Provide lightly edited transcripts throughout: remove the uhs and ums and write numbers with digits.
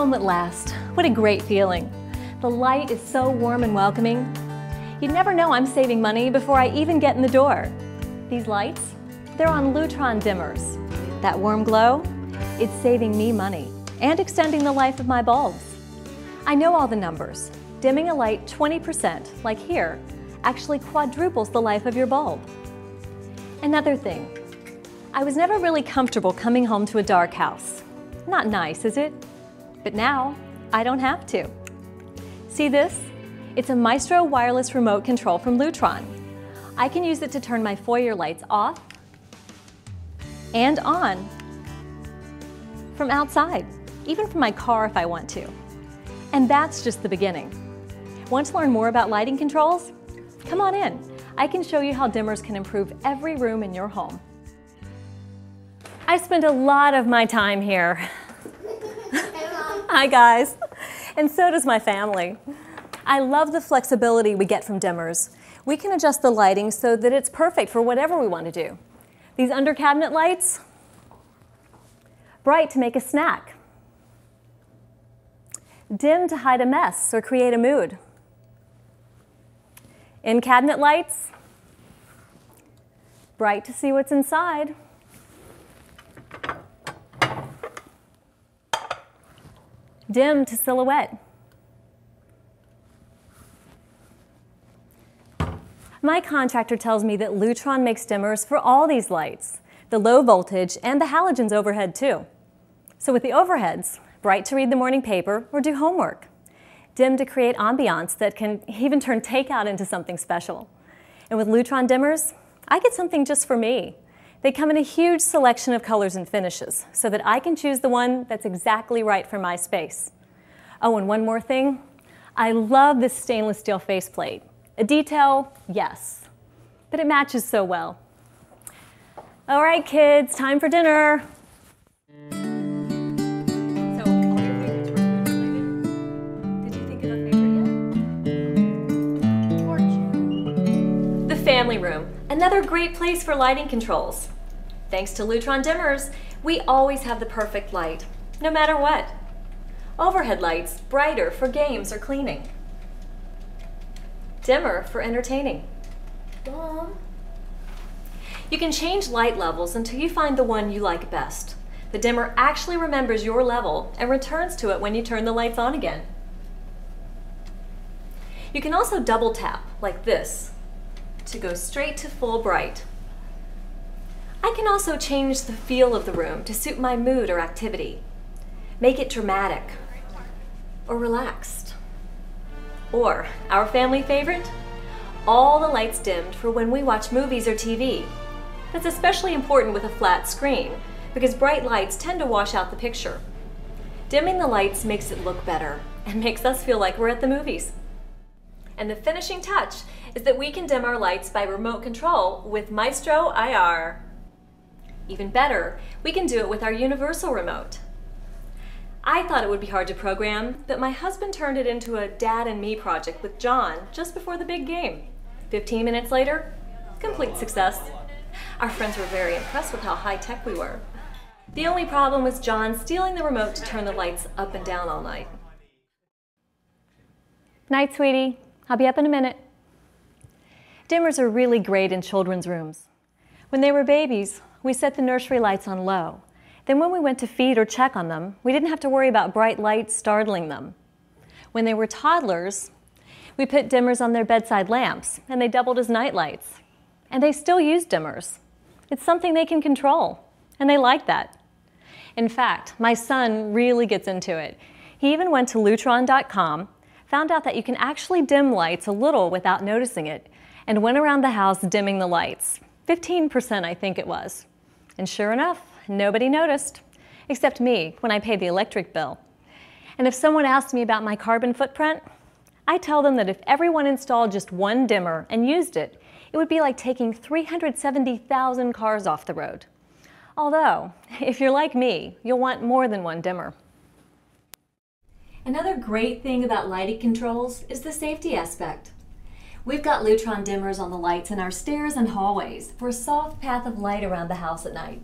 Home at last. What a great feeling. The light is so warm and welcoming. You'd never know I'm saving money before I even get in the door. These lights, they're on Lutron dimmers. That warm glow, it's saving me money and extending the life of my bulbs. I know all the numbers. Dimming a light 20%, like here, actually quadruples the life of your bulb. Another thing, I was never really comfortable coming home to a dark house. Not nice, is it? But now, I don't have to. See this? It's a Maestro wireless remote control from Lutron. I can use it to turn my foyer lights off and on from outside, even from my car if I want to. And that's just the beginning. Want to learn more about lighting controls? Come on in. I can show you how dimmers can improve every room in your home. I spend a lot of my time here. Hi guys. And so does my family. I love the flexibility we get from dimmers. We can adjust the lighting so that it's perfect for whatever we want to do. These under cabinet lights, bright to make a snack. Dim to hide a mess or create a mood. In cabinet lights, bright to see what's inside. Dim to silhouette. My contractor tells me that Lutron makes dimmers for all these lights, the low voltage and the halogens overhead too. So with the overheads, bright to read the morning paper or do homework. Dim to create ambiance that can even turn takeout into something special. And with Lutron dimmers, I get something just for me. They come in a huge selection of colors and finishes so that I can choose the one that's exactly right for my space. Oh, and one more thing. I love this stainless steel faceplate. A detail, yes, but it matches so well. All right, kids, time for dinner. So, all your favorites were food-related? Did you think of a favorite yet? Fortune. The family room, another great place for lighting controls. Thanks to Lutron dimmers, we always have the perfect light, no matter what. Overhead lights, brighter for games or cleaning. Dimmer for entertaining. Mom? You can change light levels until you find the one you like best. The dimmer actually remembers your level and returns to it when you turn the lights on again. You can also double tap, like this, to go straight to full bright. I can also change the feel of the room to suit my mood or activity. Make it dramatic or relaxed. Or, our family favorite, all the lights dimmed for when we watch movies or TV. That's especially important with a flat screen because bright lights tend to wash out the picture. Dimming the lights makes it look better and makes us feel like we're at the movies. And the finishing touch is that we can dim our lights by remote control with Maestro IR. Even better, we can do it with our universal remote. I thought it would be hard to program, but my husband turned it into a dad and me project with John just before the big game. 15 minutes later, complete success. Our friends were very impressed with how high-tech we were. The only problem was John stealing the remote to turn the lights up and down all night. Night, sweetie. I'll be up in a minute. Dimmers are really great in children's rooms. When they were babies, we set the nursery lights on low. Then when we went to feed or check on them, we didn't have to worry about bright lights startling them. When they were toddlers, we put dimmers on their bedside lamps, and they doubled as night lights. And they still use dimmers. It's something they can control, and they like that. In fact, my son really gets into it. He even went to Lutron.com, found out that you can actually dim lights a little without noticing it, and went around the house dimming the lights. 15%, I think it was. And sure enough, nobody noticed, except me when I paid the electric bill. And if someone asks me about my carbon footprint, I tell them that if everyone installed just one dimmer and used it, it would be like taking 370,000 cars off the road. Although, if you're like me, you'll want more than one dimmer. Another great thing about lighting controls is the safety aspect. We've got Lutron dimmers on the lights in our stairs and hallways for a soft path of light around the house at night.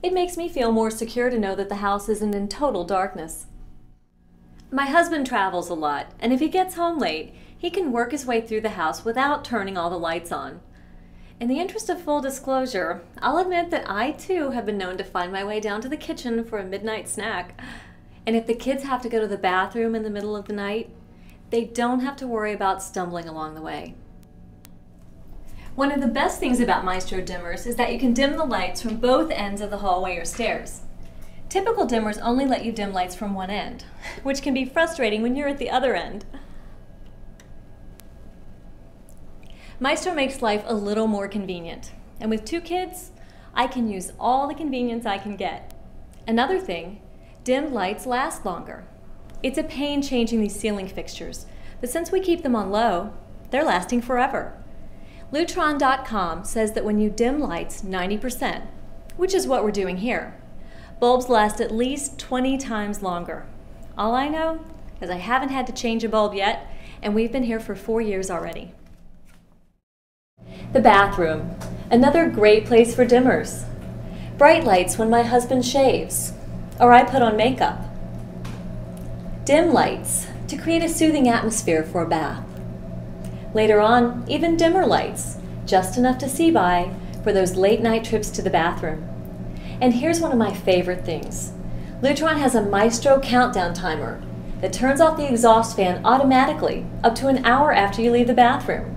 It makes me feel more secure to know that the house isn't in total darkness. My husband travels a lot, and if he gets home late, he can work his way through the house without turning all the lights on. In the interest of full disclosure, I'll admit that I too have been known to find my way down to the kitchen for a midnight snack. And if the kids have to go to the bathroom in the middle of the night, they don't have to worry about stumbling along the way. One of the best things about Maestro dimmers is that you can dim the lights from both ends of the hallway or stairs. Typical dimmers only let you dim lights from one end, which can be frustrating when you're at the other end. Maestro makes life a little more convenient, and with 2 kids, I can use all the convenience I can get. Another thing, dimmed lights last longer. It's a pain changing these ceiling fixtures, but since we keep them on low, they're lasting forever. Lutron.com says that when you dim lights 90%, which is what we're doing here, bulbs last at least 20 times longer. All I know is I haven't had to change a bulb yet, and we've been here for 4 years already. The bathroom, another great place for dimmers. Bright lights when my husband shaves, or I put on makeup. Dim lights to create a soothing atmosphere for a bath. Later on, even dimmer lights, just enough to see by for those late night trips to the bathroom. And here's one of my favorite things. Lutron has a Maestro countdown timer that turns off the exhaust fan automatically up to an hour after you leave the bathroom.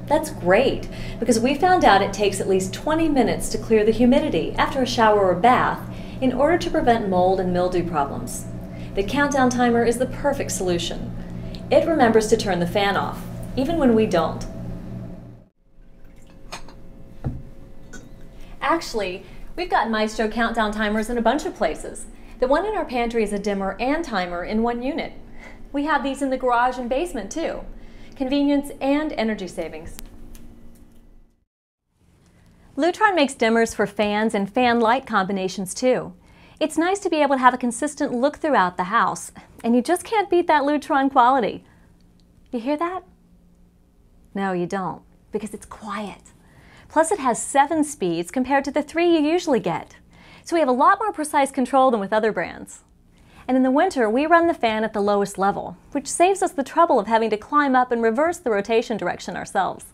That's great, because we found out it takes at least 20 minutes to clear the humidity after a shower or bath in order to prevent mold and mildew problems. The countdown timer is the perfect solution. It remembers to turn the fan off, even when we don't. Actually, we've got Maestro countdown timers in a bunch of places. The one in our pantry is a dimmer and timer in one unit. We have these in the garage and basement too. Convenience and energy savings. Lutron makes dimmers for fans and fan light combinations too. It's nice to be able to have a consistent look throughout the house, and you just can't beat that Lutron quality. You hear that? No, you don't, because it's quiet. Plus it has 7 speeds compared to the 3 you usually get. So we have a lot more precise control than with other brands. And in the winter, we run the fan at the lowest level, which saves us the trouble of having to climb up and reverse the rotation direction ourselves.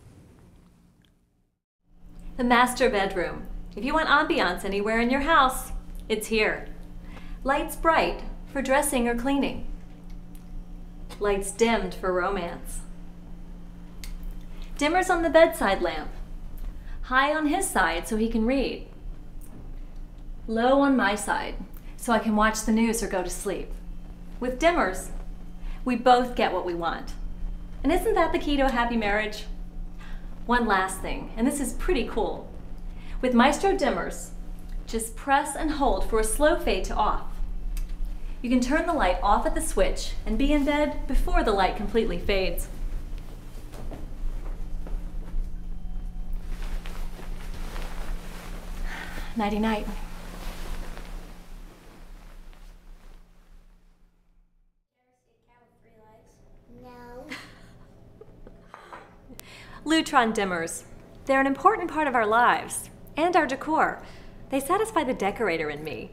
The master bedroom. If you want ambiance anywhere in your house, it's here. Lights bright for dressing or cleaning. Lights dimmed for romance. Dimmers on the bedside lamp. High on his side so he can read. Low on my side so I can watch the news or go to sleep. With dimmers, we both get what we want. And isn't that the key to a happy marriage? One last thing, and this is pretty cool. With Maestro dimmers, just press and hold for a slow fade to off. You can turn the light off at the switch and be in bed before the light completely fades. Nighty-night. Lutron dimmers. They're an important part of our lives and our decor. They satisfy the decorator in me.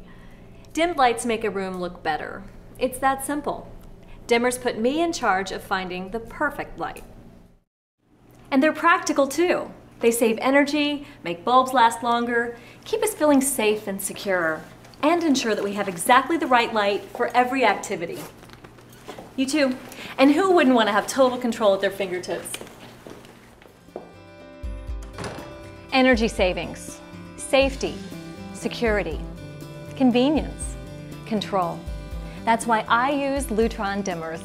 Dimmed lights make a room look better. It's that simple. Dimmers put me in charge of finding the perfect light. And they're practical too. They save energy, make bulbs last longer, keep us feeling safe and secure, and ensure that we have exactly the right light for every activity. You too. And who wouldn't want to have total control at their fingertips? Energy savings, safety, security, convenience, control. That's why I use Lutron dimmers.